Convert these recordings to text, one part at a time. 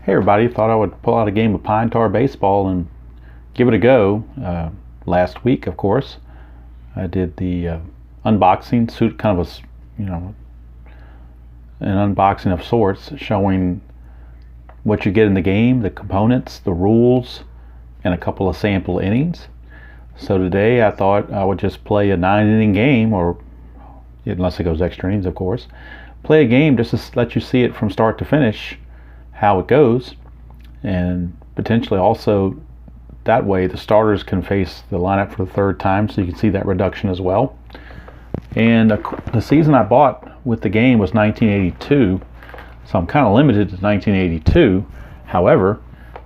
Hey everybody, thought I would pull out a game of Pine Tar Baseball and give it a go. Last week, of course, I did the unboxing, kind of an unboxing of sorts, showing what you get in the game, the components, the rules, and a couple of sample innings. So today I thought I would just play a 9-inning game, or unless it goes extra innings, of course. Play a game just to let you see it from start to finish, how it goes, and potentially also that way the starters can face the lineup for the third time, so you can see that reduction as well. And the season I bought with the game was 1982, so I'm kind of limited to 1982. However,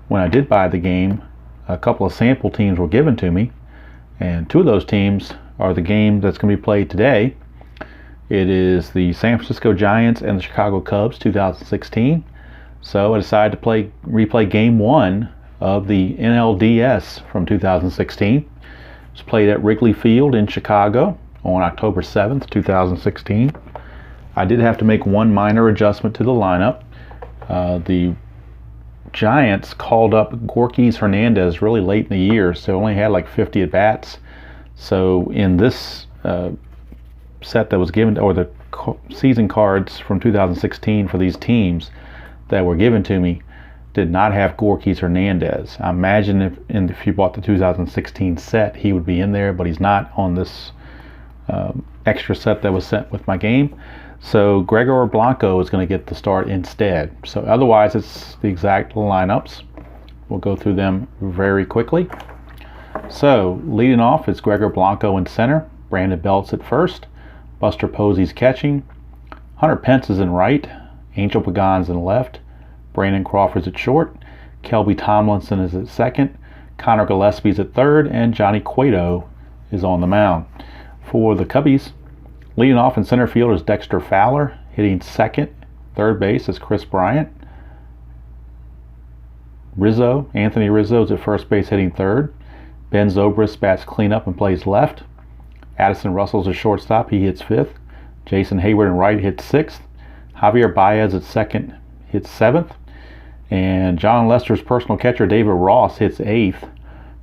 when I did buy the game, a couple of sample teams were given to me, and two of those teams are the game that's going to be played today. It is the San Francisco Giants and the Chicago Cubs 2016. So I decided to replay Game 1 of the NLDS from 2016. It was played at Wrigley Field in Chicago on October 7th, 2016. I did have to make one minor adjustment to the lineup. The Giants called up Gorkys Hernandez really late in the year, so only had like 50 at-bats. So in this set that was given, or the season cards from 2016 for these teams that were given to me, did not have Gorkys Hernandez. I imagine if you bought the 2016 set, he would be in there, but he's not on this extra set that was sent with my game. So Gregor Blanco is going to get the start instead. So otherwise, it's the exact lineups. We'll go through them very quickly. So leading off is Gregor Blanco in center, Brandon Belt's at first, Buster Posey's catching, Hunter Pence is in right, Angel Pagan's in left, Brandon Crawford's at short, Kelby Tomlinson is at second, Connor Gillespie's at third, and Johnny Cueto is on the mound. For the Cubbies, leading off in center field is Dexter Fowler, hitting second. Third base is Chris Bryant. Anthony Rizzo is at first base hitting third. Ben Zobrist bats cleanup and plays left. Addison Russell's at shortstop, he hits fifth. Jason Hayward in right hits sixth. Javier Baez at second hits seventh. And John Lester's personal catcher, David Ross, hits eighth.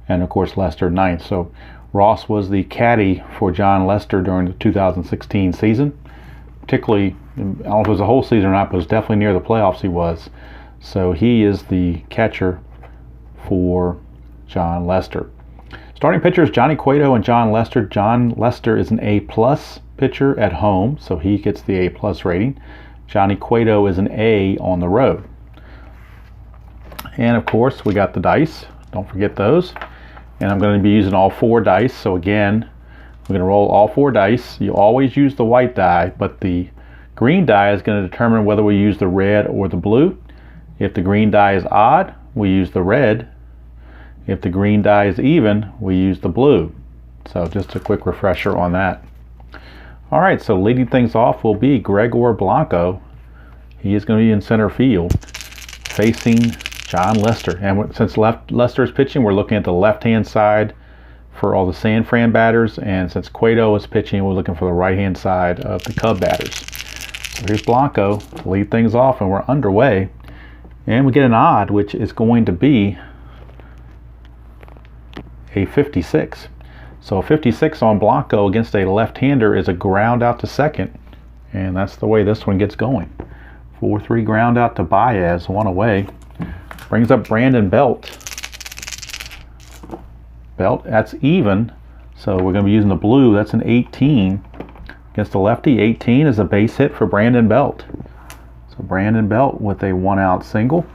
And of course Lester ninth. So Ross was the caddy for John Lester during the 2016 season. Particularly, I don't know if it was the whole season or not, but it was definitely near the playoffs he was. So he is the catcher for John Lester. Starting pitchers Johnny Cueto and John Lester. John Lester is an A+ pitcher at home, so he gets the A+ rating. Johnny Cueto is an A on the road. And of course, we got the dice. Don't forget those. And I'm going to be using all 4 dice. So again, we're going to roll all 4 dice. You always use the white die, but the green die is going to determine whether we use the red or the blue. If the green die is odd, we use the red. If the green die is even, we use the blue. So just a quick refresher on that. All right, so leading things off will be Gregor Blanco. He is going to be in center field facing John Lester. And since Lester is pitching, we're looking at the left-hand side for all the San Fran batters. And since Cueto is pitching, we're looking for the right-hand side of the Cub batters. So here's Blanco to lead things off, and we're underway. And we get an odd, which is going to be a 56. So a 56 on Blanco against a left-hander is a ground out to second. And that's the way this one gets going. 4-3 ground out to Baez, one away. Brings up Brandon Belt. That's even. So we're going to be using the blue. That's an 18 against the lefty. 18 is a base hit for Brandon Belt. So Brandon Belt with a 1-out single.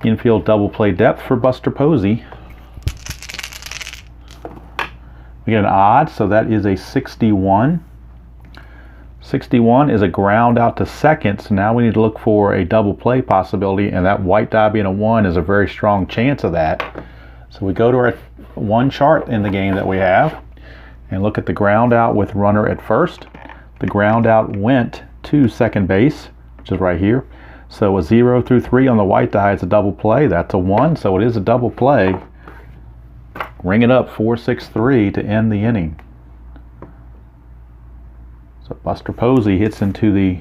Infield double play depth for Buster Posey. We get an odd, so that is a 61. 61 is a ground out to second, so now we need to look for a double play possibility, and that white die being a 1 is a very strong chance of that. So we go to our 1 chart in the game that we have and look at the ground out with runner at first. The ground out went to second base, which is right here. So a 0 through 3 on the white die is a double play. That's a 1, so it is a double play. Ring it up, 4-6-3 to end the inning. So Buster Posey hits into the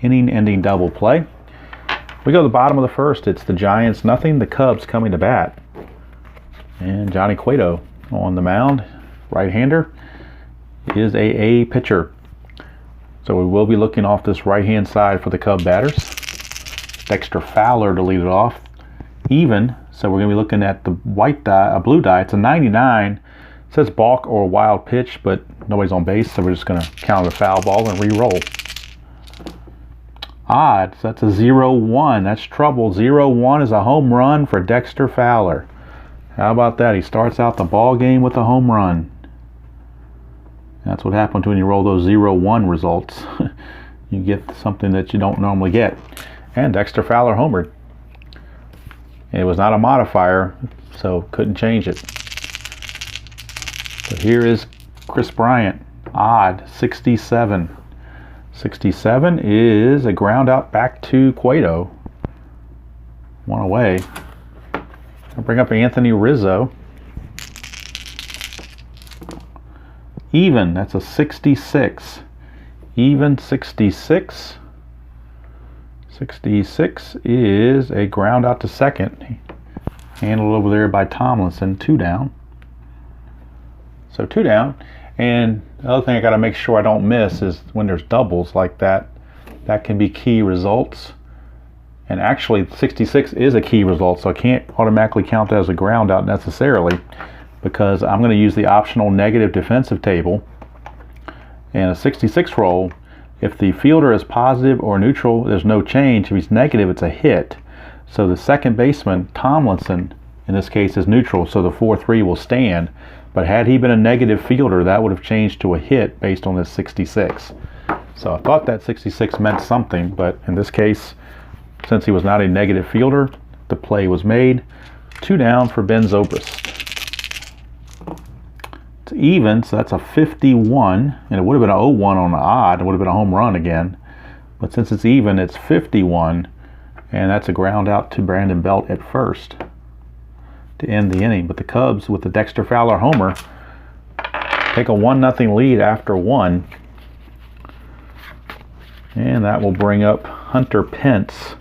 inning-ending double play. We go to the bottom of the first. It's the Giants nothing, the Cubs coming to bat. And Johnny Cueto on the mound, right-hander, is a pitcher. So we will be looking off this right-hand side for the Cub batters. Dexter Fowler to lead it off. Even, so we're going to be looking at the white die, a blue die. It's a 99. It says balk or wild pitch, but nobody's on base, so we're just going to count a foul ball and re-roll. Odd, so that's a 0-1. That's trouble. 0-1 is a home run for Dexter Fowler. How about that? He starts out the ball game with a home run. That's what happens when you roll those 0-1 results. You get something that you don't normally get. And Dexter Fowler homered. It was not a modifier, so couldn't change it. But here is Chris Bryant. Odd, 67. 67 is a ground out back to Cueto. One away. I'll bring up Anthony Rizzo. Even, that's a 66. Even 66. 66 is a ground out to second. Handled over there by Tomlinson, 2 down. So 2 down. And the other thing I got to make sure I don't miss is when there's doubles like that, that can be key results. And actually 66 is a key result, so I can't automatically count that as a ground out necessarily, because I'm going to use the optional negative defensive table. And a 66 roll, if the fielder is positive or neutral, there's no change. If he's negative, it's a hit. So the second baseman, Tomlinson, in this case is neutral, so the 4-3 will stand. But had he been a negative fielder, that would have changed to a hit based on this 66. So I thought that 66 meant something, but in this case, since he was not a negative fielder, the play was made. 2 down for Ben Zobrist. It's even, so that's a 51, and it would have been an 0-1 on the odd. It would have been a home run again. But since it's even, it's 51, and that's a ground out to Brandon Belt at first to end the inning. But the Cubs, with the Dexter Fowler homer, take a 1-0 lead after 1. And that will bring up Hunter Pence.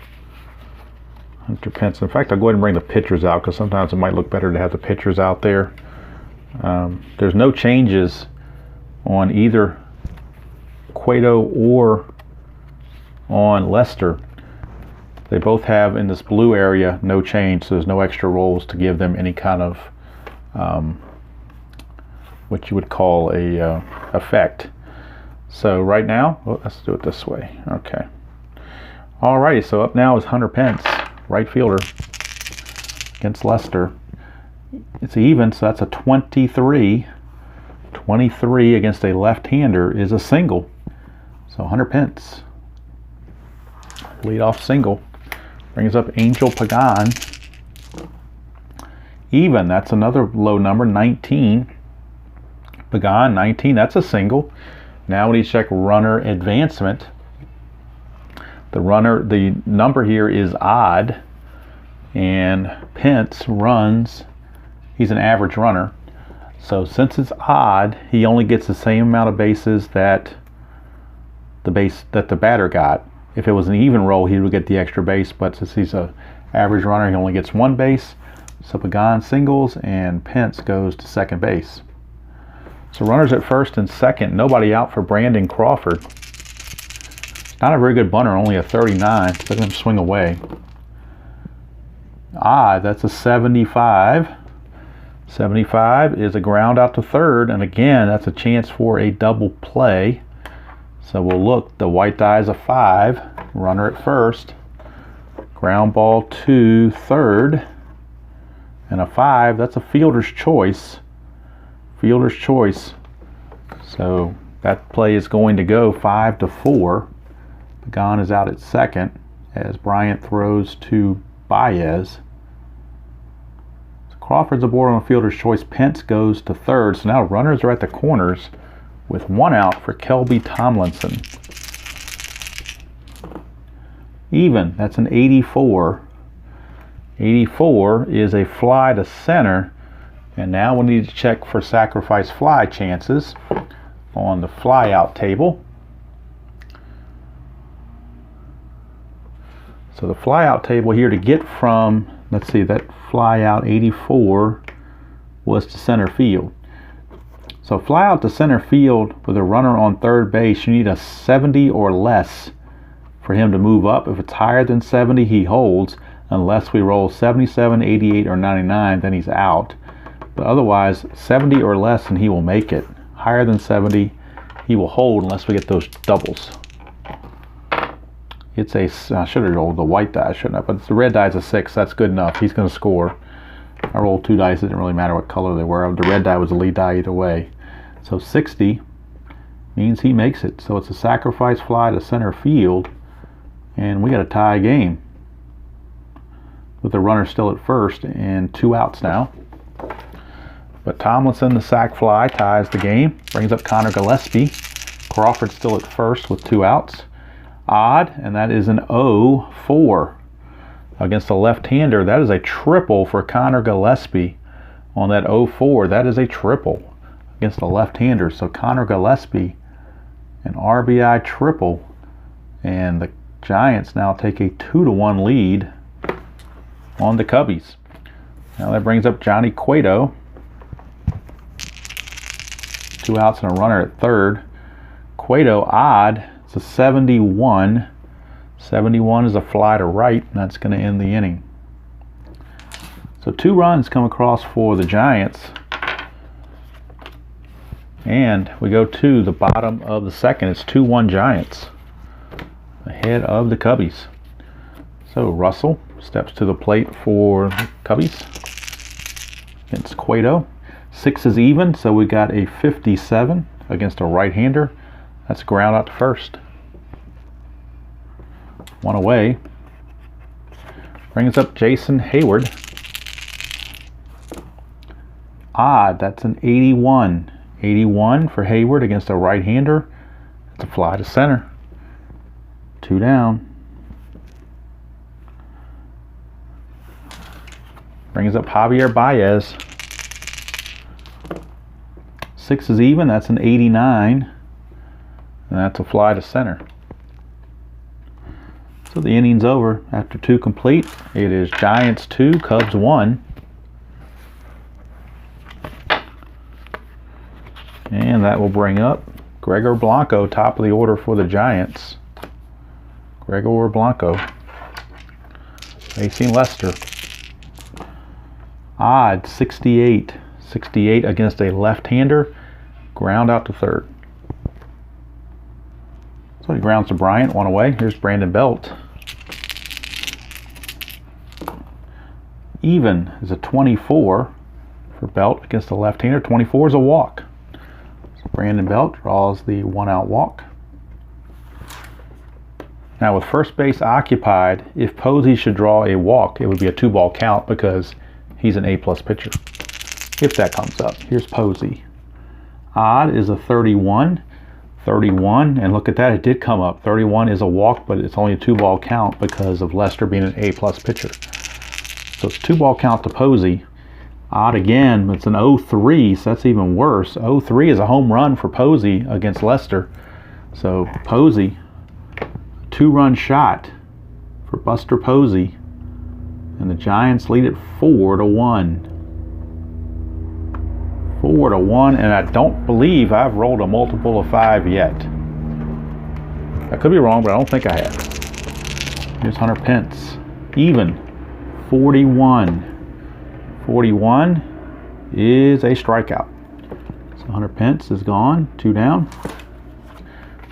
Hunter Pence. In fact, I'll go ahead and bring the pitchers out, because sometimes it might look better to have the pitchers out there. There's no changes on either Cueto or on Lester. They both have, in this blue area, no change, so there's no extra rolls to give them any kind of what you would call a effect. So right now, let's do it this way. Okay. Alrighty, so up now is Hunter Pence, right fielder, against Lester. It's even, so that's a 23. 23 against a left-hander is a single. So Hunter Pence, leadoff single, brings up Angel Pagan. Even, that's another low number, 19. Pagan, 19, that's a single. Now we need to check runner advancement. The number here is odd, and Pence runs, he's an average runner. So since it's odd, he only gets the same amount of bases that the batter got. If it was an even roll, he would get the extra base, but since he's an average runner, he only gets 1 base. So Pagan singles, and Pence goes to second base. So runners at first and second, nobody out for Brandon Crawford. Not a very good bunter, only a 39. Let him swing away. That's a 75. 75 is a ground out to third, and again, that's a chance for a double play. So we'll look, the white die is a 5, runner at first, ground ball to third, and a 5, that's a fielder's choice. Fielder's choice. So that play is going to go 5-4. Pagan is out at second as Bryant throws to Baez. So Crawford's aboard on a fielder's choice. Pence goes to third. So now runners are at the corners with 1 out for Kelby Tomlinson. Even, that's an 84. 84 is a fly to center. And now we need to check for sacrifice fly chances on the fly out table. So the fly out table here to get from, let's see, that fly out 84 was to center field. So fly out to center field with a runner on third base, you need a 70 or less for him to move up. If it's higher than 70, he holds. Unless we roll 77, 88, or 99, then he's out. But otherwise, 70 or less and he will make it. Higher than 70, he will hold unless we get those doubles. It's a, I should have rolled the white die, shouldn't I? But the red die is a 6, that's good enough. He's going to score. I rolled 2 dice, it didn't really matter what color they were. The red die was the lead die either way. So 60 means he makes it. So it's a sacrifice fly to center field, and we got a tie game with the runner still at first and 2 outs now. But Tomlinson, the sac fly, ties the game, brings up Connor Gillespie. Crawford still at first with 2 outs. Odd, and that is an 0-4 against a left-hander. That is a triple for Connor Gillespie on that 0-4. That is a triple against a left-hander. So Connor Gillespie, an RBI triple, and the Giants now take a 2-1 lead on the Cubbies. Now that brings up Johnny Cueto. 2 outs and a runner at third. Cueto, odd, it's a 71. 71 is a fly to right, and that's going to end the inning. So 2 runs come across for the Giants. And we go to the bottom of the second. It's 2-1 Giants ahead of the Cubbies. So Russell steps to the plate for the Cubbies against Cueto. 6 is even, so we got a 57 against a right-hander. That's ground out to first. 1 away. Brings up Jason Hayward. Odd, that's an 81. 81 for Hayward against a right-hander. It's a fly to center. 2 down. Brings up Javier Baez. 6 is even, that's an 89. And that's a fly to center. So the inning's over after 2 complete. It is Giants 2, Cubs 1. And that will bring up Gregor Blanco, top of the order for the Giants. Gregor Blanco facing Lester. Odd, 68. 68 against a left-hander. Ground out to third. So he grounds to Bryant, 1 away. Here's Brandon Belt. Even is a 24 for Belt against a left-hander. 24 is a walk. So Brandon Belt draws the 1-out walk. Now with first base occupied, if Posey should draw a walk, it would be a 2-ball count because he's an A-plus pitcher. If that comes up. Here's Posey. Odd is a 31. 31, and look at that, it did come up. 31 is a walk, but it's only a 2-ball count because of Lester being an A-plus pitcher. So it's 2-ball count to Posey. Odd again, it's an 0-3, so that's even worse. 0-3 is a home run for Posey against Lester. So Posey, 2-run shot for Buster Posey, and the Giants lead it 4-1. 4-1, and I don't believe I've rolled a multiple of 5 yet. I could be wrong, but I don't think I have. Here's Hunter Pence. Even. 41. 41 is a strikeout. So Hunter Pence is gone. 2 down.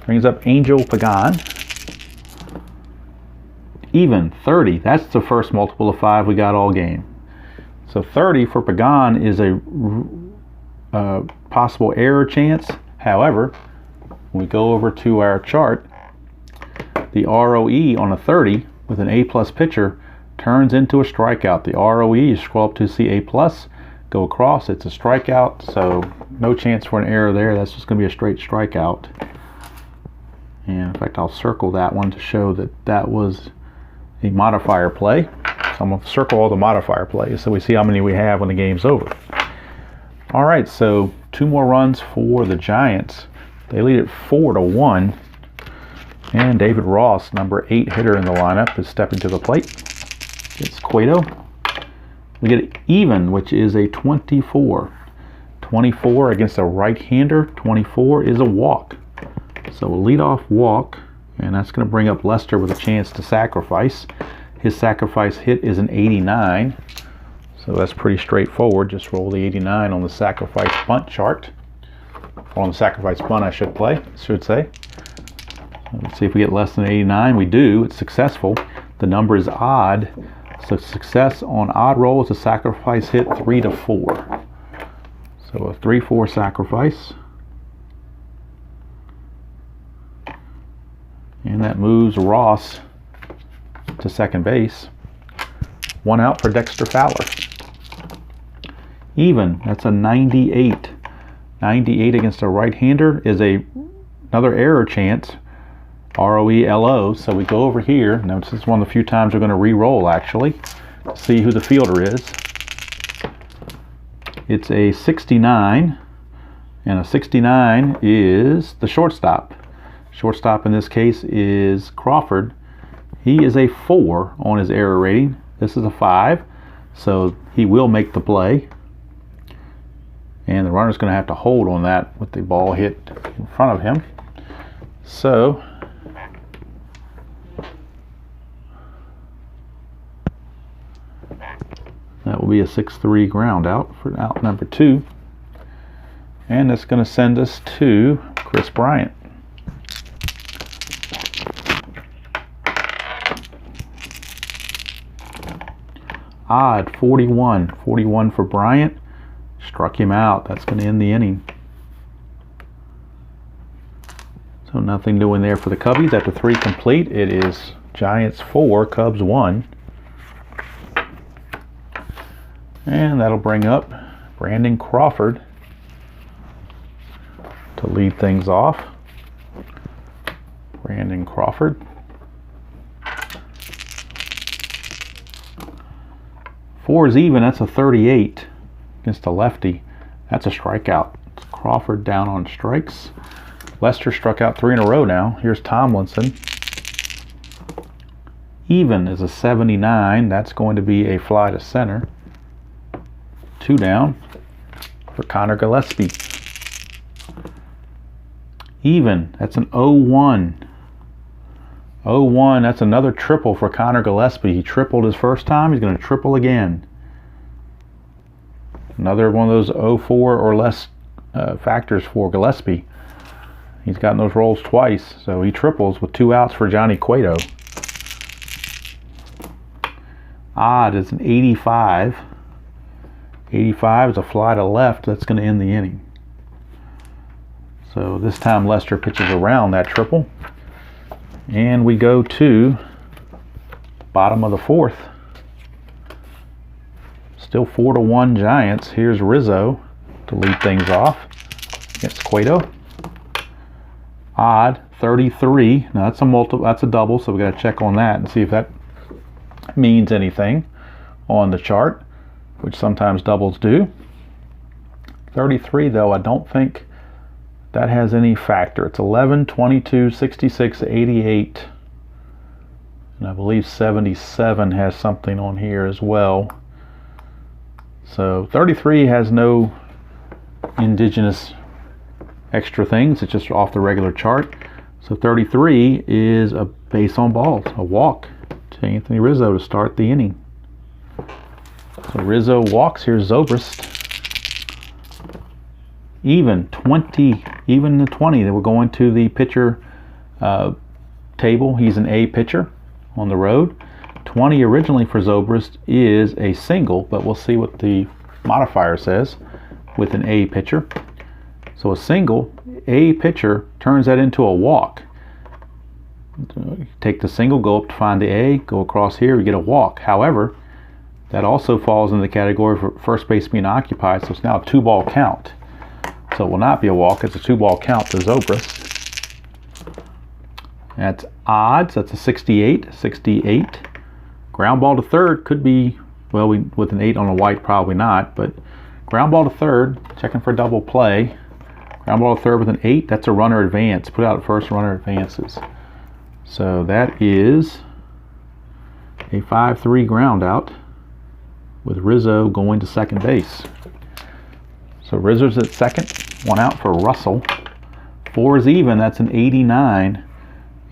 Brings up Angel Pagan. Even. 30. That's the first multiple of 5 we got all game. So 30 for Pagan is a possible error chance. However, when we go over to our chart, the ROE on a 30 with an A-plus pitcher turns into a strikeout. The ROE, you scroll up to see A+, go across, it's a strikeout, so no chance for an error there. That's just going to be a straight strikeout. And in fact, I'll circle that one to show that that was a modifier play. So I'm going to circle all the modifier plays so we see how many we have when the game's over. All right, so 2 more runs for the Giants. They lead it 4-1. And David Ross, number 8 hitter in the lineup, is stepping to the plate. It's Cueto. We get even, which is a 24. 24 against a right-hander. 24 is a walk. So a leadoff walk, and that's going to bring up Lester with a chance to sacrifice. His sacrifice hit is an 89. So that's pretty straightforward. Just roll the 89 on the sacrifice bunt chart. Or on the sacrifice bunt, I should say. Let's see if we get less than 89. We do. It's successful. The number is odd. So success on odd rolls, a sacrifice hit 3 to 4. So a 3-4 sacrifice. And that moves Ross to second base. 1 out for Dexter Fowler. Even. That's a 98. 98 against a right-hander is another error chance. ROELO. So we go over here. Now this is one of the few times we're going to re-roll actually to see who the fielder is. It's a 69, and a 69 is the shortstop. Shortstop in this case is Crawford. He is a 4 on his error rating. This is a 5, so he will make the play. And the runner's going to have to hold on that with the ball hit in front of him. So that will be a 6-3 ground out for out number 2. And that's going to send us to Chris Bryant. Odd, 41. 41 for Bryant. Struck him out. That's going to end the inning. So nothing doing there for the Cubbies. After 3 complete, it is Giants 4, Cubs 1. And that'll bring up Brandon Crawford to lead things off. Brandon Crawford. 4 is even. That's a 38 against a lefty. That's a strikeout. It's Crawford down on strikes. Lester struck out 3 in a row now. Here's Tomlinson. Even is a 79. That's going to be a fly to center. 2 down for Connor Gillespie. Even. That's an 0-1. 0-1. That's another triple for Connor Gillespie. He tripled his first time. He's going to triple again. Another one of those 0-4 or less factors for Gillespie. He's gotten those rolls twice, so he triples with 2 outs for Johnny Cueto. Odd is an 85. 85 is a fly to left. That's going to end the inning. So this time Lester pitches around that triple. And we go to bottom of the 4th. Still 4-1 Giants. Here's Rizzo to lead things off against Cueto. Odd, 33. Now that's a double, so we got to check on that and see if that means anything on the chart, which sometimes doubles do. 33 though, I don't think that has any factor. It's 11, 22, 66, 88, and I believe 77 has something on here as well. So 33 has no indigenous extra things. It's just off the regular chart. So 33 is a base on balls, a walk to Anthony Rizzo to start the inning. So Rizzo walks. Here's Zobrist. Even 20, even the 20. We're going to the pitcher table. He's an A pitcher on the road. 20 originally for Zobrist is a single, but we'll see what the modifier says with an A pitcher. So a single, A pitcher, turns that into a walk. Take the single, go up to find the A, go across here, we get a walk. However, that also falls in the category for first base being occupied, so it's now a 2-ball count. So it will not be a walk, it's a 2-ball count to Zobrist. That's odds, that's a 68, 68. Ground ball to third could be, well, with an 8 on a white, probably not, but ground ball to third, checking for double play. Ground ball to third with an 8, that's a runner advance. Put out at first, runner advances. So that is a 5-3 ground out with Rizzo going to second base. So Rizzo's at second, 1 out for Russell. 4 is even, that's an 89.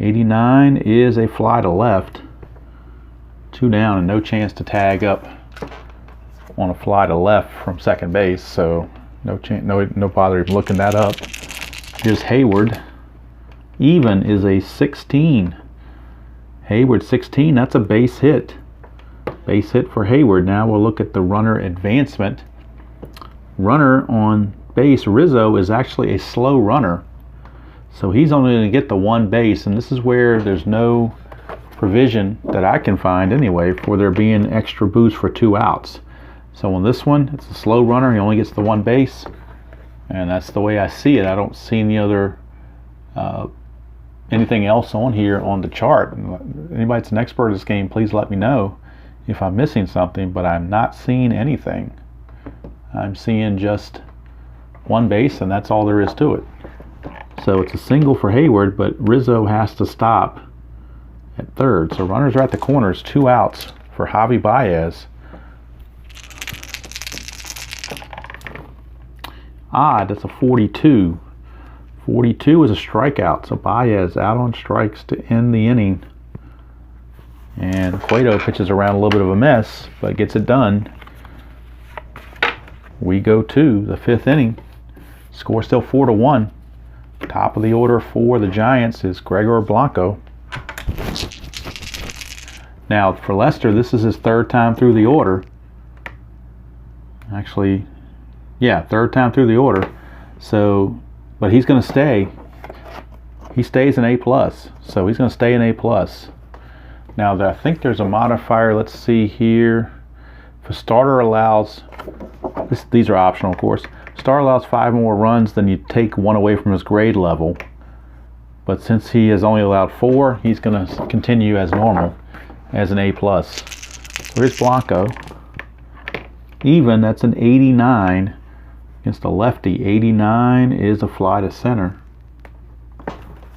89 is a fly to left. 2 down and no chance to tag up on a fly to left from second base, so no bother even looking that up. Here's Hayward. Even is a 16. Hayward 16, that's a base hit. Base hit for Hayward. Now we'll look at the runner advancement. Runner on base, Rizzo, is actually a slow runner. So he's only going to get the 1 base, and this is where there's no provision that I can find anyway for there being extra boost for 2 outs. So on this one, it's a slow runner. He only gets the 1 base, and that's the way I see it. I don't see any other anything else on here on the chart. Anybody that's an expert in this game, please let me know if I'm missing something, but I'm not seeing anything. I'm seeing just 1 base, and that's all there is to it. So it's a single for Hayward, but Rizzo has to stop at third. So runners are at the corners, 2 outs for Javi Baez. Odd, that's a 42. 42 is a strikeout, so Baez out on strikes to end the inning. And Cueto pitches around a little bit of a mess, but gets it done. We go to the 5th inning. Score still 4-1. Top of the order for the Giants is Gregor Blanco. Now for Lester, this is his 3rd time through the order. Actually, yeah, 3rd time through the order. So, but he's going to stay. He stays in A+, so he's going to stay in A+. Now I think there's a modifier. Let's see here. If a starter allows, these are optional, of course. Starter allows 5 more runs, then you take 1 away from his grade level. But since he has only allowed 4, he's going to continue as normal, as an A+. So here's Blanco. Even, that's an 89 against a lefty. 89 is a fly to center.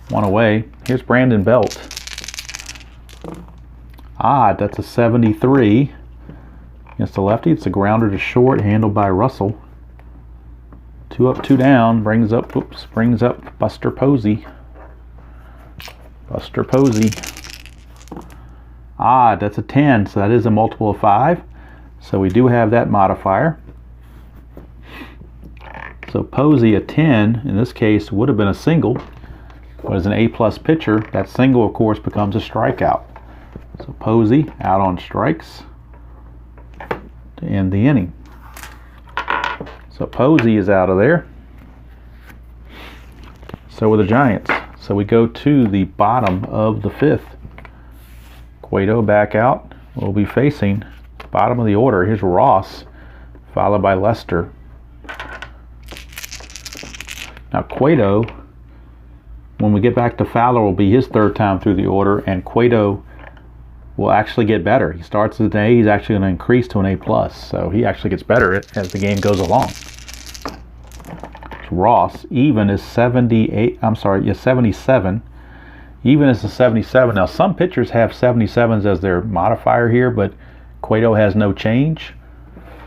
1 away. Here's Brandon Belt. Odd, that's a 73 against a lefty. It's a grounder to short, handled by Russell. 2 up, 2 down, brings up Buster Posey. Buster Posey. Odd, that's a 10, so that is a multiple of 5. So we do have that modifier. So Posey, a 10, in this case, would have been a single. But as an A+ pitcher, that single, of course, becomes a strikeout. So Posey out on strikes to end the inning. So Posey is out of there. So are the Giants. So we go to the bottom of the 5th. Cueto back out. We'll be facing bottom of the order. Here's Ross, followed by Lester. Now Cueto, when we get back to Fowler, will be his 3rd time through the order, and Cueto will actually get better. He starts the day, he's actually going to increase to an A+, so he actually gets better as the game goes along. Ross, even is 77. Even is a 77. Now some pitchers have 77s as their modifier here, but Cueto has no change.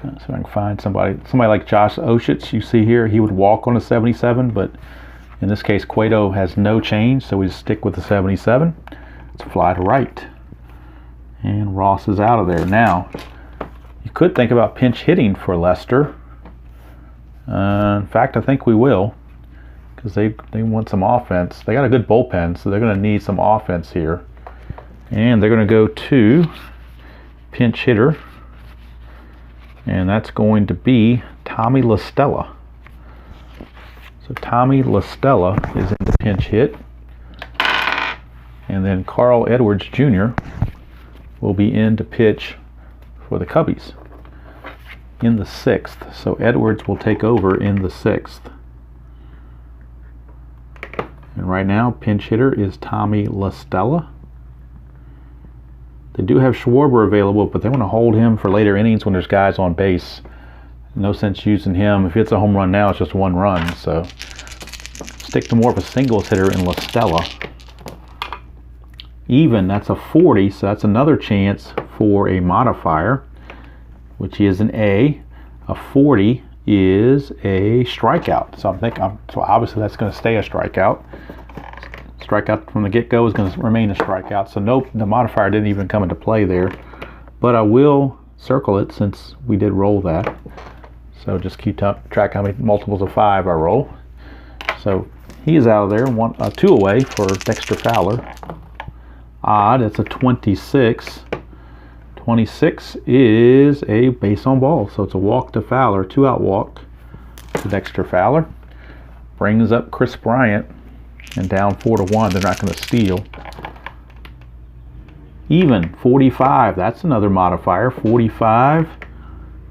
So I can find somebody like Josh Oshitz, you see here, he would walk on a 77, but in this case Cueto has no change, so we stick with the 77. It's a fly to right. And Ross is out of there. Now, you could think about pinch hitting for Lester. In fact, I think we will, because they want some offense. They got a good bullpen, so they're going to need some offense here. And they're going to go to pinch hitter, and that's going to be Tommy La Stella. So Tommy La Stella is in the pinch hit. And then Carl Edwards Jr. will be in to pitch for the Cubbies in the 6th. So Edwards will take over in the 6th. And right now, pinch hitter is Tommy La Stella. They do have Schwarber available, but they want to hold him for later innings when there's guys on base. No sense using him. If it's a home run now, it's just 1 run. So stick to more of a singles hitter in La Stella. Even, that's a 40, so that's another chance for a modifier, which is an A. A 40 is a strikeout. So so obviously that's going to stay a strikeout. Strikeout from the get-go is going to remain a strikeout. So nope, the modifier didn't even come into play there. But I will circle it since we did roll that. So just keep track how many multiples of 5 I roll. So he is out of there, 2 away for Dexter Fowler. Odd, it's a 26. 26 is a base on ball, so it's a walk to Fowler, 2-out walk to Dexter Fowler. Brings up Chris Bryant, and down 4-1. They're not going to steal. Even, 45. That's another modifier. 45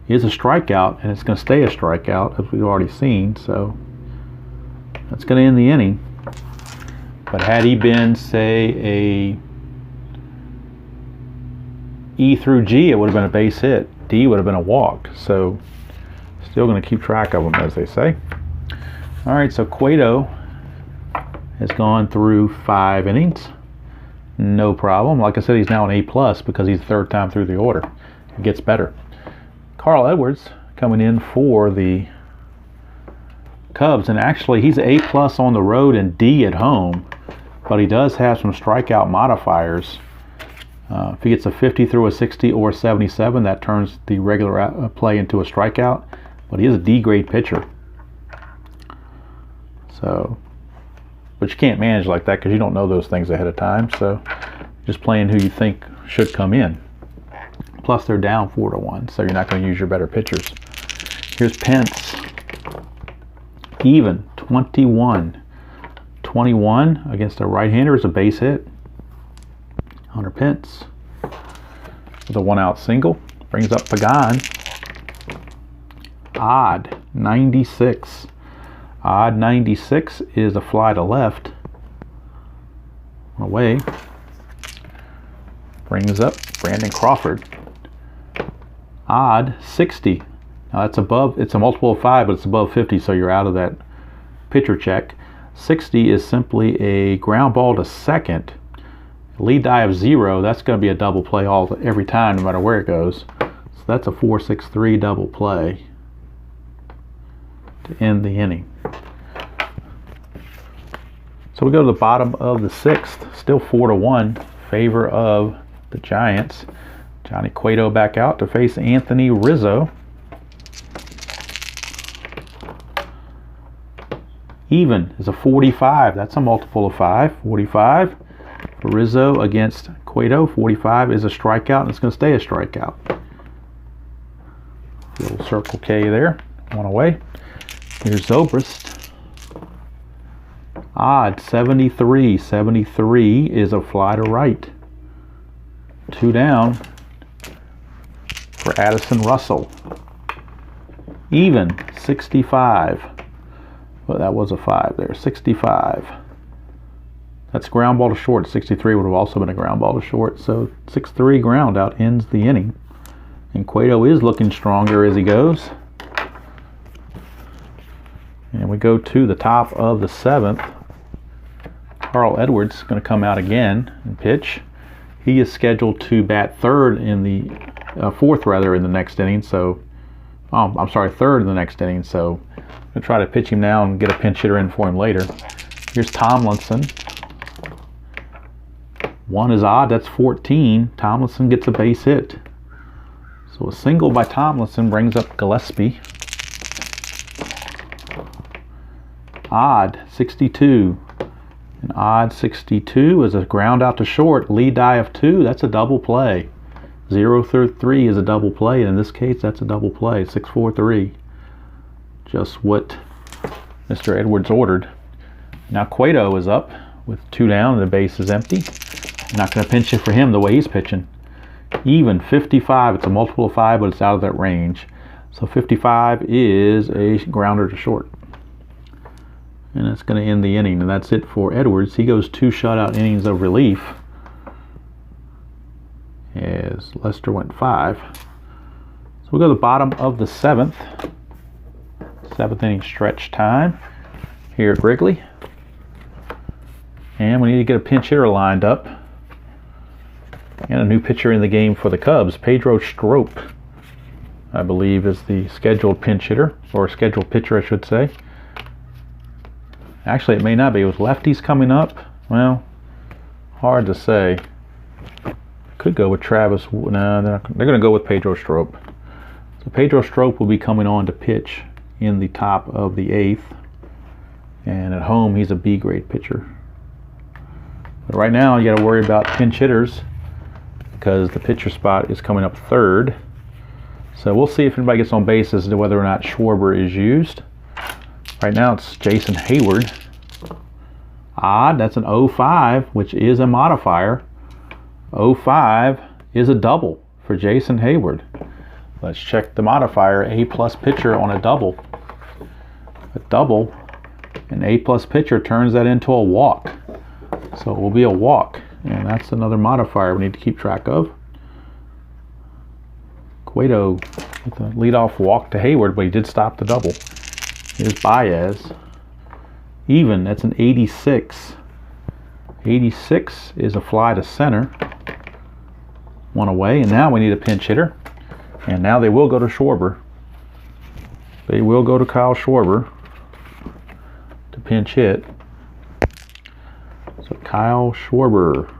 is a strikeout, and it's going to stay a strikeout, as we've already seen. So that's going to end the inning. But had he been, say, a E through G, it would have been a base hit. D would have been a walk. So still going to keep track of them, as they say. All right, so Cueto has gone through 5 innings. No problem. Like I said, he's now an A+ because he's the 3rd time through the order. It gets better. Carl Edwards coming in for the Cubs, and actually he's A+ on the road and D at home, but he does have some strikeout modifiers. If he gets a 50 through a 60 or a 77, that turns the regular play into a strikeout, but he is a D-grade pitcher. So, but you can't manage like that because you don't know those things ahead of time. So just playing who you think should come in. Plus they're down 4-1, so you're not going to use your better pitchers. Here's Pence. Even, 21. 21 against a right-hander is a base hit. Hunter Pence with a 1-out single. Brings up Pagan. Odd, 96. Odd 96 is a fly to left. Away. Brings up Brandon Crawford. Odd 60. Now that's above, it's a multiple of 5, but it's above 50, so you're out of that pitcher check. 60 is simply a ground ball to second. Lead die of 0, that's going to be a double play every time, no matter where it goes. So that's a 4-6-3 double play to end the inning. So we go to the bottom of the 6th, still 4-1, favor of the Giants. Johnny Cueto back out to face Anthony Rizzo. Even is a 45, that's a multiple of 5, 45. Rizzo against Cueto, 45 is a strikeout, and it's going to stay a strikeout. Little circle K there, 1 away. Here's Zobrist. Odd, 73. 73 is a fly to right. 2 down for Addison Russell. Even, 65. Well, that was a 5 there, 65. That's ground ball to short. 63 would have also been a ground ball to short. So 6-3 ground out ends the inning. And Cueto is looking stronger as he goes. And we go to the top of the 7th. Carl Edwards is going to come out again and pitch. He is scheduled to bat 3rd in the 4th rather in the next inning. So, I'm sorry, 3rd in the next inning. So I'm going to try to pitch him now and get a pinch hitter in for him later. Here's Tomlinson. 1 is odd, that's 14. Tomlinson gets a base hit. So a single by Tomlinson brings up Gillespie. Odd, 62. An odd 62 is a ground out to short. Lead die of 2, that's a double play. 0 through 3 is a double play, and in this case, that's a double play. 6-4-3. Just what Mr. Edwards ordered. Now Cueto is up with 2 down, and the base is empty. Not going to pinch it for him the way he's pitching. Even, 55. It's a multiple of 5, but it's out of that range. So 55 is a grounder to short. And that's going to end the inning. And that's it for Edwards. He goes 2 shutout innings of relief, as Lester went 5. So we'll go to the bottom of the 7th. 7th inning stretch time here at Wrigley. And we need to get a pinch hitter lined up. And a new pitcher in the game for the Cubs, Pedro Strop, I believe is the scheduled pinch hitter, or scheduled pitcher I should say. Actually, it may not be. With lefties coming up, well, hard to say. Could go with Travis. No, they're going to go with Pedro Strop. So Pedro Strop will be coming on to pitch in the top of the 8th. And at home, he's a B grade pitcher. But right now, you got to worry about pinch hitters because the pitcher spot is coming up 3rd. So we'll see if anybody gets on base as to whether or not Schwarber is used. Right now, it's Jason Hayward. Odd, that's an 0-5, which is a modifier. 0-5 is a double for Jason Hayward. Let's check the modifier. A+ pitcher on a double. A double, an A+ pitcher turns that into a walk. So it will be a walk, and that's another modifier we need to keep track of. Cueto with the leadoff walk to Hayward, but he did stop the double. Here's Baez. Even, that's an 86. 86 is a fly to center. One away, and now we need a pinch hitter. And now they will go to Schwarber. They will go to Kyle Schwarber to pinch hit. So Kyle Schwarber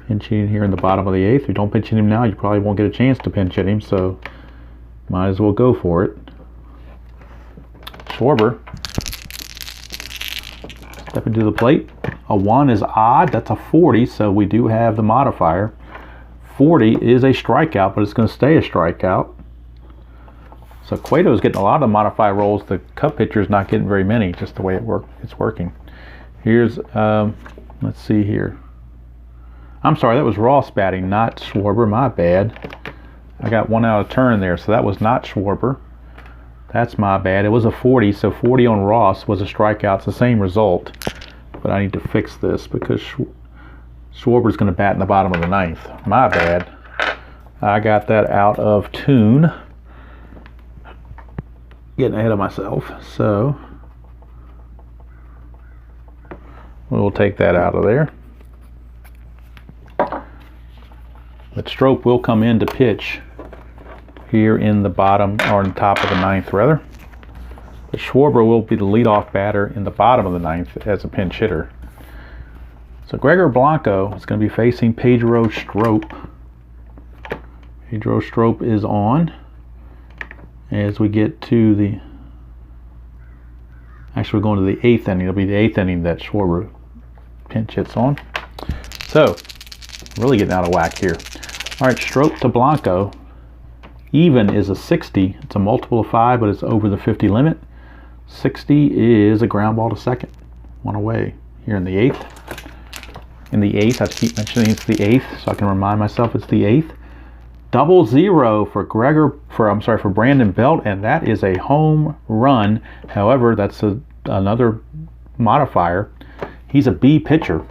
pinching here in the bottom of the 8th. If you don't pinch hit him now, you probably won't get a chance to pinch hit him, so might as well go for it. Schwarber stepping to the plate. A 1 is odd. That's a 40, so we do have the modifier. 40 is a strikeout, but it's going to stay a strikeout. So Cueto is getting a lot of the modifier rolls. The Cub pitcher is not getting very many, just the way it's working. Here's, let's see here. I'm sorry, that was Ross batting, not Schwarber. My bad. I got one out of turn there, so that was not Schwarber. That's my bad. It was a 40, so 40 on Ross was a strikeout. It's the same result, but I need to fix this because Schwarber's going to bat in the bottom of the 9th. My bad. I got that out of tune. Getting ahead of myself, so we'll take that out of there. But Strop will come in to pitch here in the bottom, or in the top of the 9th rather. But Schwarber will be the leadoff batter in the bottom of the 9th as a pinch hitter. So Gregor Blanco is going to be facing Pedro Strop. Pedro Strop is on as we get to the, actually we're going to the 8th inning. It'll be the 8th inning that Schwarber pinch hits on. So really getting out of whack here. All right, Strop to Blanco. Even is a 60. It's a multiple of 5, but it's over the 50 limit. 60 is a ground ball to second. One away here in the 8th. In the 8th, I keep mentioning it's the 8th, so I can remind myself it's the 8th. 0-0 for Brandon Belt, and that is a home run. However, that's another modifier. He's a B pitcher.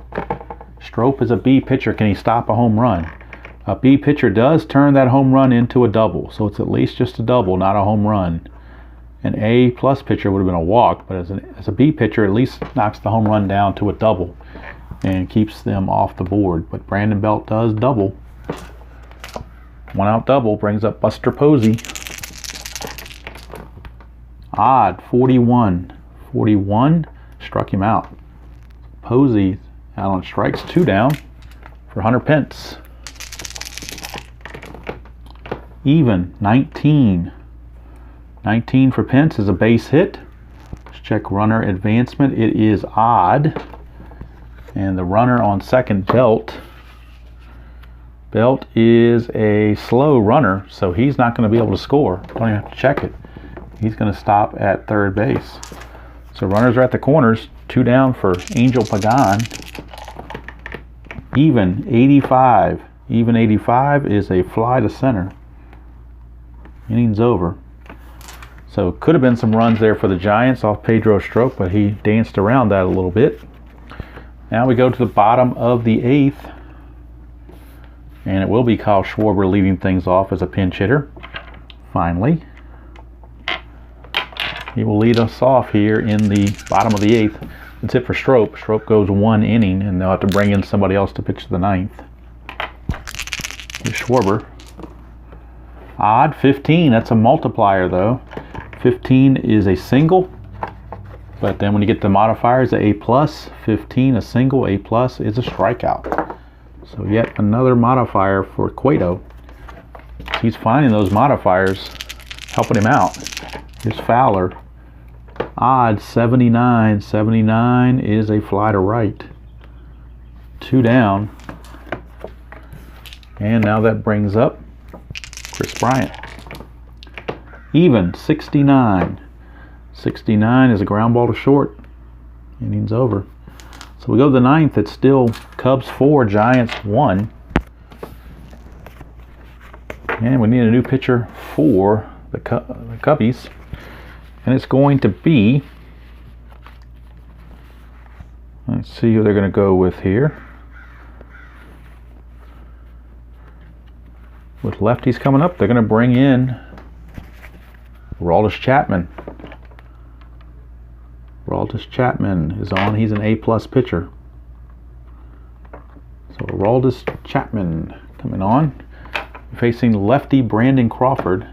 Strop is a B pitcher. Can he stop a home run? A B pitcher does turn that home run into a double, so it's at least just a double, not a home run. An A+ pitcher would have been a walk, but as a B pitcher, at least knocks the home run down to a double and keeps them off the board. But Brandon Belt does double. One out double brings up Buster Posey. Odd, 41. 41 struck him out. Posey out on strikes, 2 down for Hunter Pence. Even, 19. 19 for Pence is a base hit. Let's check runner advancement. It is odd. And the runner on second, Belt. Belt is a slow runner, so he's not going to be able to score. Don't even have to check it. He's going to stop at third base. So runners are at the corners. 2 down for Angel Pagan. Even, 85. Even 85 is a fly to center. Innings over. So could have been some runs there for the Giants off Pedro Strop, but he danced around that a little bit. Now we go to the bottom of the 8th. And it will be Kyle Schwarber leading things off as a pinch hitter. Finally. He will lead us off here in the bottom of the 8th. That's it for Strop. Strop goes 1 inning, and they'll have to bring in somebody else to pitch the 9th. Here's Schwarber. Odd, 15. That's a multiplier, though. 15 is a single. But then when you get the modifiers, the A+, 15, a single, A+ is a strikeout. So yet another modifier for Cueto. He's finding those modifiers, helping him out. Here's Fowler. Odd, 79. 79 is a fly to right. 2 down. And now that brings up Chris Bryant. Even, 69. 69 is a ground ball to short. Innings over. So we go to the 9th. It's still Cubs 4, Giants 1. And we need a new pitcher for the Cubbies. And it's going to be, let's see who they're going to go with here. With lefties coming up, they're going to bring in Aroldis Chapman. Aroldis Chapman is on. He's an A+ pitcher. So Aroldis Chapman coming on. Facing lefty Brandon Crawford,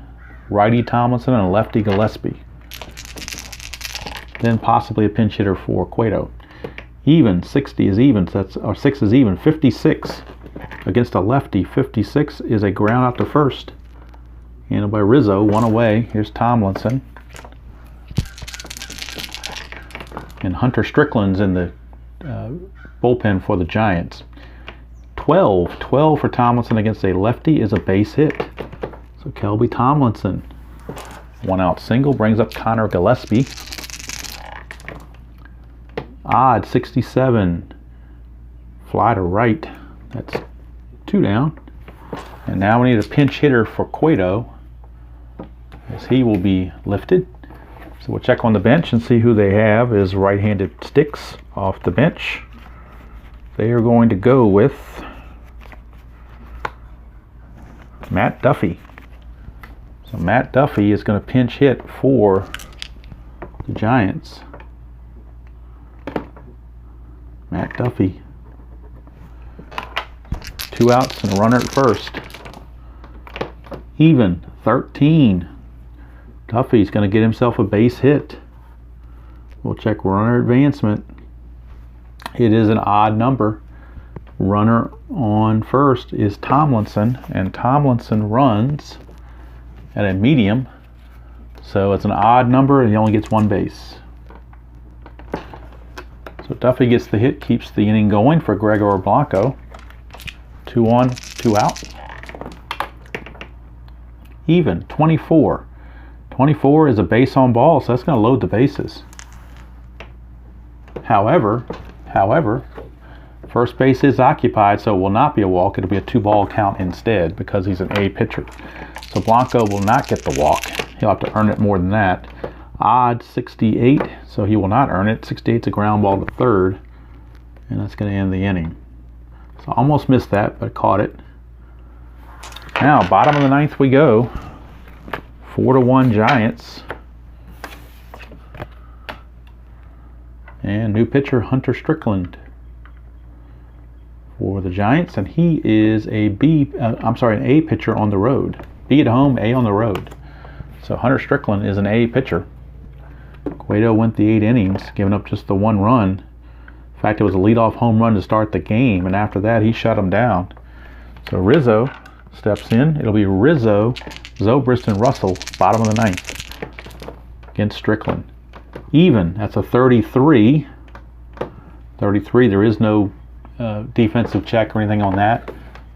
righty Tomlinson, and lefty Gillespie. Then possibly a pinch hitter for Cueto. Even, 60 is even, so that's, or 6 is even, 56 against a lefty. 56 is a ground out to first. Handled by Rizzo, 1 away. Here's Tomlinson. And Hunter Strickland's in the bullpen for the Giants. 12 for Tomlinson against a lefty is a base hit. So Kelby Tomlinson, 1 out single, brings up Connor Gillespie. Odd, 67, fly to right. That's 2 down. And now we need a pinch hitter for Cueto, as he will be lifted. So we'll check on the bench and see who they have as right-handed sticks off the bench. They are going to go with Matt Duffy. So Matt Duffy is going to pinch hit for the Giants. Matt Duffy. 2 outs and a runner at first. Even, 13. Duffy's going to get himself a base hit. We'll check runner advancement. It is an odd number. Runner on first is Tomlinson, and Tomlinson runs at a medium. So it's an odd number, and he only gets 1 base. So Duffy gets the hit, keeps the inning going for Gregor Blanco. 2 on, 2 out. Even, 24. 24 is a base on ball, so that's going to load the bases. However, first base is occupied, so it will not be a walk. It'll be a 2-ball count instead because he's an A pitcher. So Blanco will not get the walk. He'll have to earn it more than that. Odd, 68, so he will not earn it. 68 is a ground ball to third, and that's going to end the inning. So almost missed that, but caught it. Now, bottom of the 9th we go. 4-1 Giants. And new pitcher Hunter Strickland for the Giants, and he is a an A pitcher on the road. B at home, A on the road. So Hunter Strickland is an A pitcher. Cueto went the 8 innings, giving up just the 1 run. In fact, it was a leadoff home run to start the game, and after that, he shut him down. So Rizzo steps in. It'll be Rizzo, Zobrist, and Russell, bottom of the 9th, against Strickland. Even, that's a 33. 33, there is no defensive check or anything on that.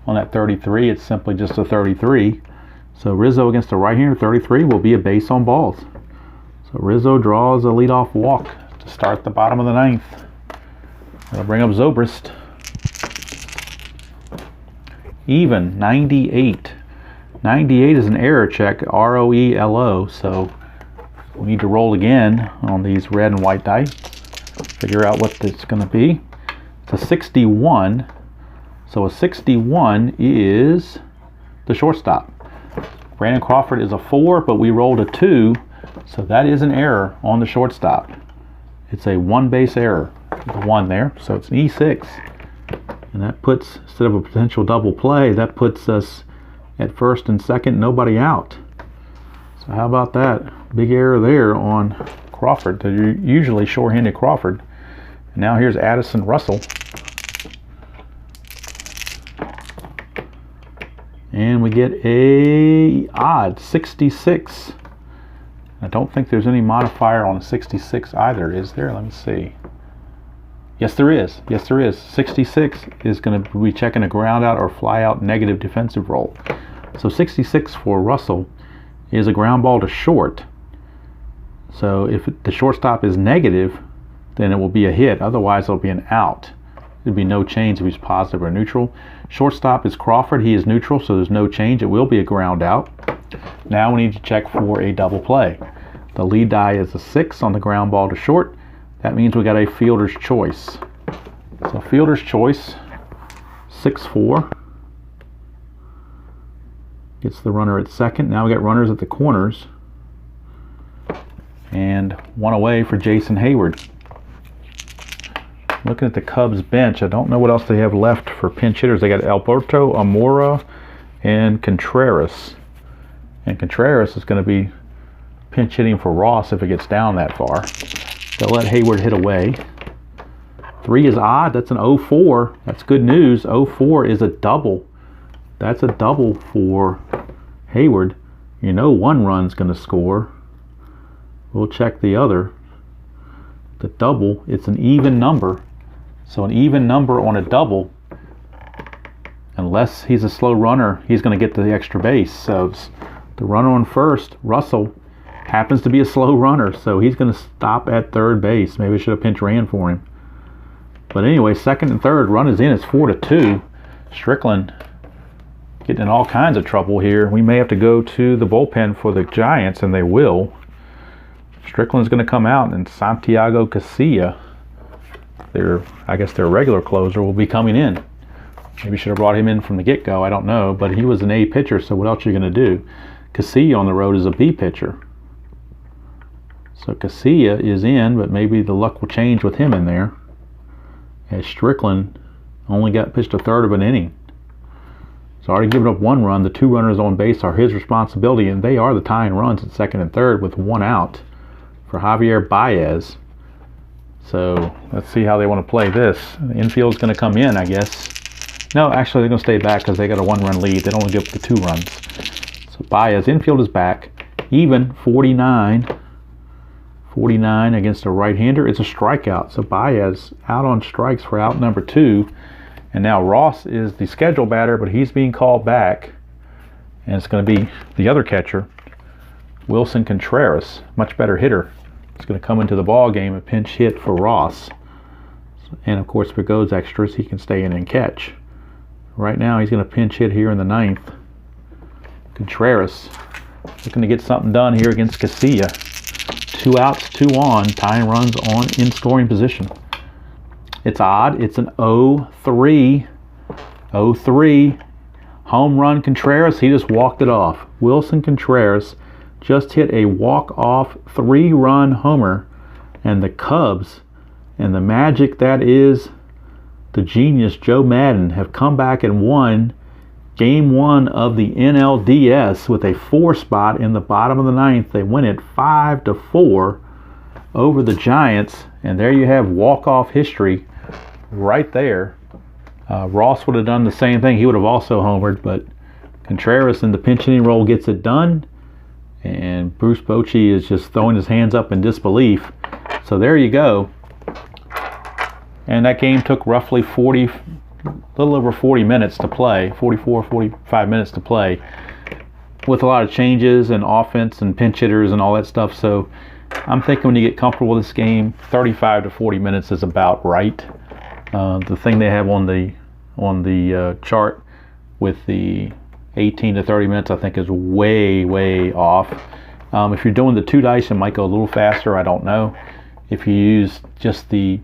On that 33, it's simply just a 33. So Rizzo against the right-hander, 33, will be a base on balls. So Rizzo draws a leadoff walk to start the bottom of the 9th. That'll bring up Zobrist. Even, 98. 98 is an error check, ROELO, so we need to roll again on these red and white dice. Figure out what it's going to be. It's a 61. So a 61 is the shortstop. Brandon Crawford is a 4, but we rolled a 2, so that is an error on the shortstop. It's a 1 base error. The 1 there, so it's an E6. And that puts, instead of a potential double play, that puts us at first and second, nobody out. So how about that? Big error there on Crawford. They're usually short-handed Crawford. And now here's Addison Russell. And we get a odd 66. I don't think there's any modifier on a 66 either, is there? Let me see. Yes, there is. Yes, there is. 66 is going to be checking a ground out or fly out negative defensive roll. So 66 for Russell is a ground ball to short. So if the shortstop is negative, then it will be a hit. Otherwise, it'll be an out. There'd be no change if he's positive or neutral. Shortstop is Crawford. He is neutral, so there's no change. It will be a ground out. Now we need to check for a double play. The lead die is a 6 on the ground ball to short. That means we got a fielder's choice. So fielder's choice, 6-4. Gets the runner at second. Now we got runners at the corners. And one away for Jason Hayward. Looking at the Cubs bench, I don't know what else they have left for pinch hitters. They got Alberto Amora and Contreras. And Contreras is going to be pinch hitting for Ross if it gets down that far. They'll let Hayward hit away. 3 is odd. That's an 0-4. That's good news. 0-4 is a double. That's a double for Hayward. You know one run's going to score. We'll check the other. The double, it's an even number. So an even number on a double, unless he's a slow runner, he's going to get the extra base. So the runner on first, Russell, happens to be a slow runner, so he's going to stop at third base. Maybe I should have pinch ran for him. But anyway, second and third, run is in. It's 4-2. Strickland getting in all kinds of trouble here. We may have to go to the bullpen for the Giants, and they will. Strickland's going to come out, and Santiago Casilla, I guess their regular closer, will be coming in. Maybe should have brought him in from the get-go. I don't know, but he was an A pitcher, so what else are you going to do? Casilla on the road is a B pitcher. So Casilla is in, but maybe the luck will change with him in there. As Strickland only got pitched a third of an inning. So already given up 1 run. The 2 runners on base are his responsibility, and they are the tying runs at second and third with 1 out for Javier Baez. So let's see how they want to play this. The infield's going to come in, I guess. No, actually they're going to stay back because they got a 1-run lead. They don't want to give up the 2 runs. So Baez, infield is back. Even 49 against a right-hander. It's a strikeout. So Baez out on strikes for out number 2. And now Ross is the scheduled batter, but he's being called back. And it's going to be the other catcher, Wilson Contreras, much better hitter. It's going to come into the ball game, a pinch hit for Ross. And of course, if it goes extras, he can stay in and catch. Right now, he's going to pinch hit here in the 9th. Contreras looking to get something done here against Casilla. 2 outs, 2 on, tying runs on in scoring position. It's odd. It's an 0-3. 0-3. Home run Contreras. He just walked it off. Wilson Contreras just hit a walk-off 3-run homer. And the Cubs, and the magic that is the genius Joe Madden, have come back and won Game 1 of the NLDS with a 4 spot in the bottom of the 9th. They win it 5-4 over the Giants. And there you have walk-off history right there. Ross would have done the same thing. He would have also homered, but Contreras in the pinch hitting role gets it done. And Bruce Bochy is just throwing his hands up in disbelief. So there you go. And that game took roughly a little over 40 minutes to play, 45 minutes to play, with a lot of changes and offense and pinch hitters and all that stuff. So I'm thinking when you get comfortable with this game, 35 to 40 minutes is about right. The thing they have on the chart with the 18 to 30 minutes, I think, is way off. If you're doing the 2 dice, it might go a little faster. I don't know. If you use just the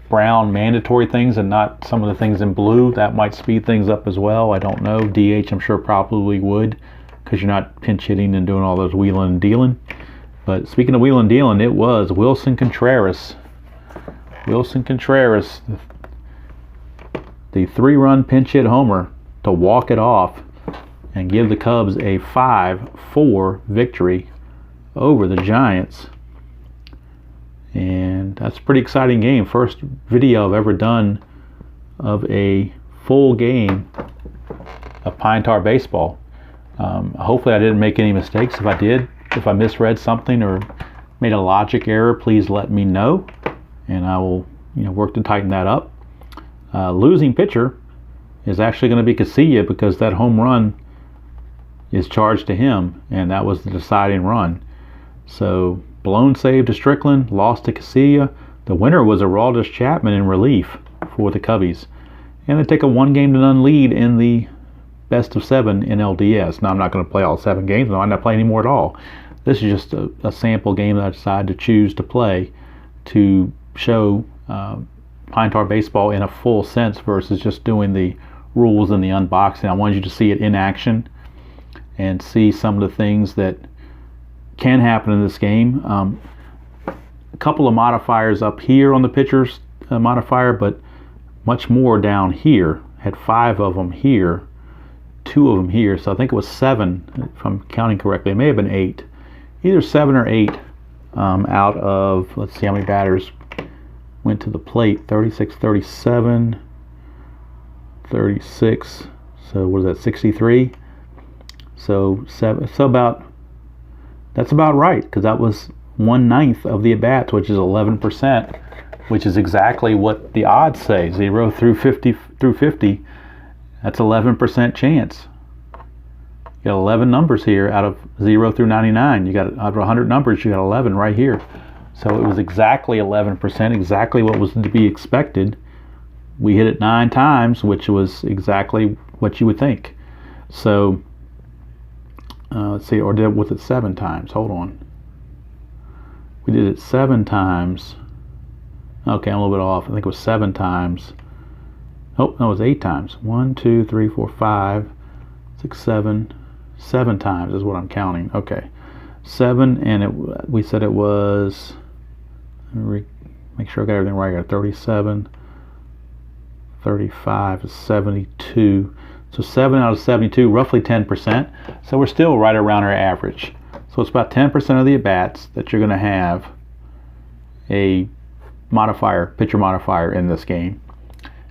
brown mandatory things and not some of the things in blue, that might speed things up as well. I don't know. DH, I'm sure, probably would, because you're not pinch hitting and doing all those wheeling and dealing. But speaking of wheeling and dealing, it was Wilson Contreras. Wilson Contreras, the 3-run pinch hit homer to walk it off and give the Cubs a 5-4 victory over the Giants. And that's a pretty exciting game. First video I've ever done of a full game of Pine Tar baseball. Hopefully I didn't make any mistakes. If I did, if I misread something or made a logic error, please let me know, and I will work to tighten that up. Losing pitcher is actually going to be Casilla, because that home run is charged to him, and that was the deciding run. So blown save to Strickland, lost to Casilla. The winner was Aroldis Chapman in relief for the Cubbies, and they take a 1-0 lead in the best of 7 NLDS. Now I'm not going to play all 7 games. No, I'm not playing any more at all. This is just a sample game that I decided to choose to play to show Pine Tar baseball in a full sense versus just doing the rules and the unboxing. I wanted you to see it in action and see some of the things that can happen in this game. A couple of modifiers up here on the pitcher's modifier, but much more down here. Had 5 of them here, 2 of them here, so I think it was 7 if I'm counting correctly. It may have been 8, either 7 or 8 out of, let's see how many batters went to the plate. 36, 37, 36, so what is that, 63? So that's about right, because that was 1/9 of the at-bats, which is 11%, which is exactly what the odds say. 0 through 50, that's 11% chance. You got 11 numbers here out of 0 through 99. You got out of 100 numbers, you got 11 right here. So it was exactly 11%, exactly what was to be expected. We hit it 9 times, which was exactly what you would think. So let's see, or did with it 7 times? Hold on. We did it 7 times. Okay, I'm a little bit off. I think it was 7 times. Oh, no, it was 8 times. 1, 2, 3, 4, 5, 6, 7. 7 times is what I'm counting. Okay, 7, and we said it was. Make sure I got everything right here. 37, 35, 72. So 7 out of 72, roughly 10%. So we're still right around our average. So it's about 10% of the at-bats that you're going to have a modifier, pitcher modifier in this game.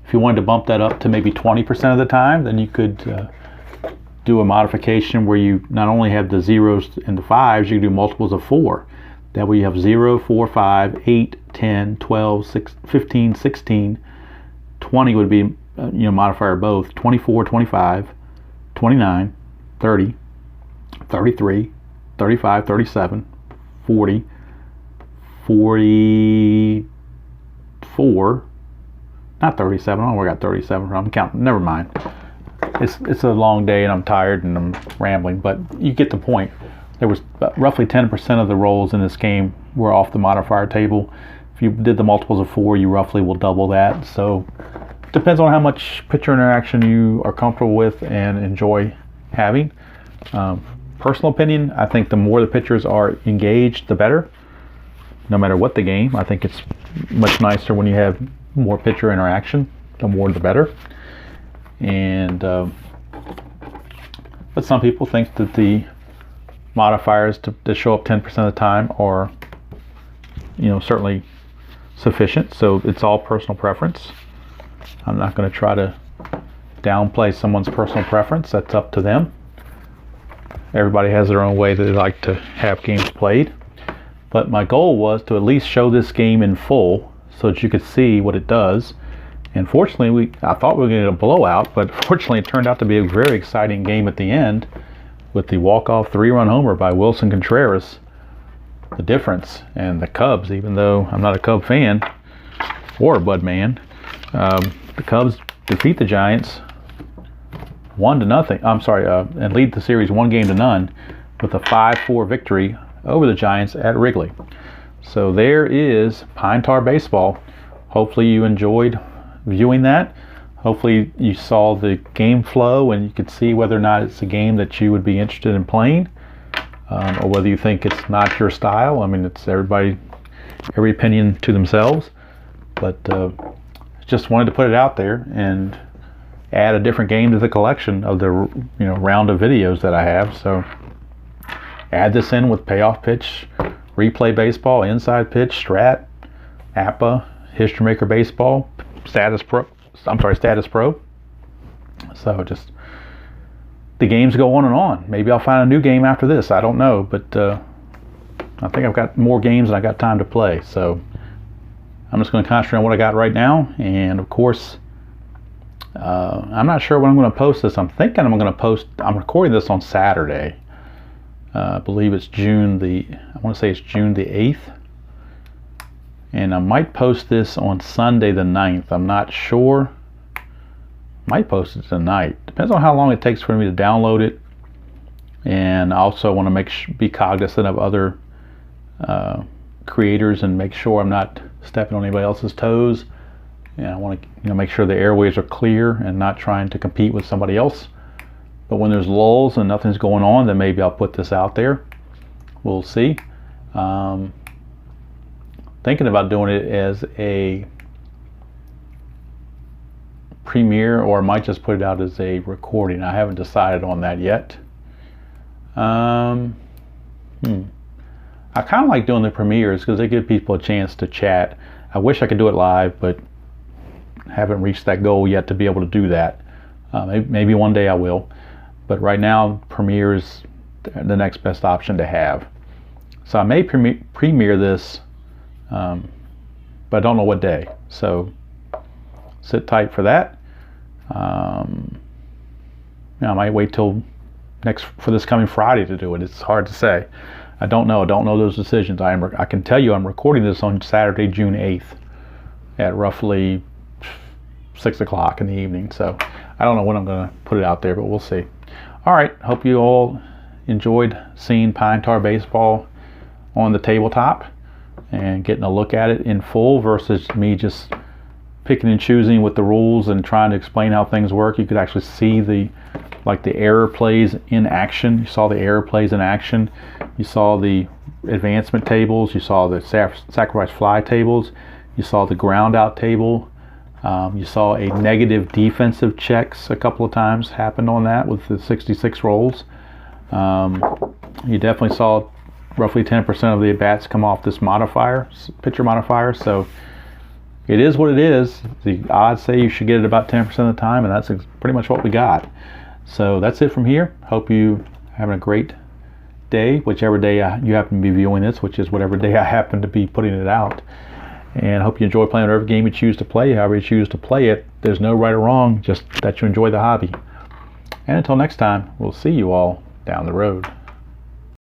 If you wanted to bump that up to maybe 20% of the time, then you could do a modification where you not only have the 0s and the 5s, you can do multiples of 4. That way you have 0, 4, 5, 8, 10, 12, 15, 16, 20 would be modifier both, 24, 25, 29, 30, 33, 35, 37, 40, 44, not 37, I don't know where I got 37 from, I'm counting, never mind. It's a long day and I'm tired and I'm rambling, but you get the point. There was roughly 10% of the rolls in this game were off the modifier table. If you did the multiples of 4, you roughly will double that. So it depends on how much pitcher interaction you are comfortable with and enjoy having. Personal opinion, I think the more the pitchers are engaged, the better. No matter what the game, I think it's much nicer when you have more pitcher interaction. The more the better. And but some people think that the modifiers to show up 10% of the time are certainly sufficient. So it's all personal preference. I'm not going to try to downplay someone's personal preference. That's up to them. Everybody has their own way that they like to have games played. But my goal was to at least show this game in full so that you could see what it does. And fortunately, I thought we were going to get a blowout, but fortunately it turned out to be a very exciting game at the end with the walk-off 3-run homer by Wilson Contreras. The difference, and the Cubs, even though I'm not a Cub fan or a Bud man, the Cubs defeat the Giants 1-0. I'm sorry, and lead the series 1-0 with a 5-4 victory over the Giants at Wrigley. So there is Pine Tar baseball. Hopefully you enjoyed viewing that. Hopefully you saw the game flow and you could see whether or not it's a game that you would be interested in playing, or whether you think it's not your style. I mean, it's every opinion to themselves, but just wanted to put it out there and add a different game to the collection of the round of videos that I have. So add this in with payoff pitch, replay baseball, inside pitch, strat, APA, history maker baseball, status pro. So just the games go on and on. Maybe I'll find a new game after this. I don't know, but I think I've got more games than I got time to play. So I'm just going to concentrate on what I got right now. And of course, I'm not sure when I'm going to post this. I'm thinking I'm recording this on Saturday. I believe it's I want to say it's June the 8th. And I might post this on Sunday the 9th. I'm not sure. Might post it tonight. Depends on how long it takes for me to download it. And I also want to be cognizant of other creators and make sure I'm not stepping on anybody else's toes. And I want to make sure the airwaves are clear and not trying to compete with somebody else. But when there's lulls and nothing's going on, then maybe I'll put this out there. We'll see. Thinking about doing it as a premiere, or I might just put it out as a recording. I haven't decided on that yet. I kind of like doing the premieres because they give people a chance to chat. I wish I could do it live, but haven't reached that goal yet to be able to do that. Maybe one day I will, but right now premiere is the next best option to have. So I may premiere this, but I don't know what day. So sit tight for that. I might wait till for this coming Friday to do it. It's hard to say. I don't know those decisions. I can tell you I'm recording this on Saturday, June 8th at roughly 6 o'clock in the evening. So I don't know when I'm going to put it out there, but we'll see. All right. Hope you all enjoyed seeing Pine Tar Baseball on the tabletop and getting a look at it in full versus me just picking and choosing with the rules and trying to explain how things work. You could actually see the error plays in action. You saw the error plays in action. You saw the advancement tables. You saw the sacrifice fly tables. You saw the ground out table. You saw a negative defensive checks a couple of times happened on that with the 66 rolls. You definitely saw roughly 10% of the at-bats come off this pitcher modifier. So it is what it is. The odds say you should get it about 10% of the time, and that's pretty much what we got. So that's it from here. Hope you having a great day, whichever day you happen to be viewing this, which is whatever day I happen to be putting it out. And I hope you enjoy playing whatever game you choose to play, however you choose to play it. There's no right or wrong, just that you enjoy the hobby. And until next time, we'll see you all down the road.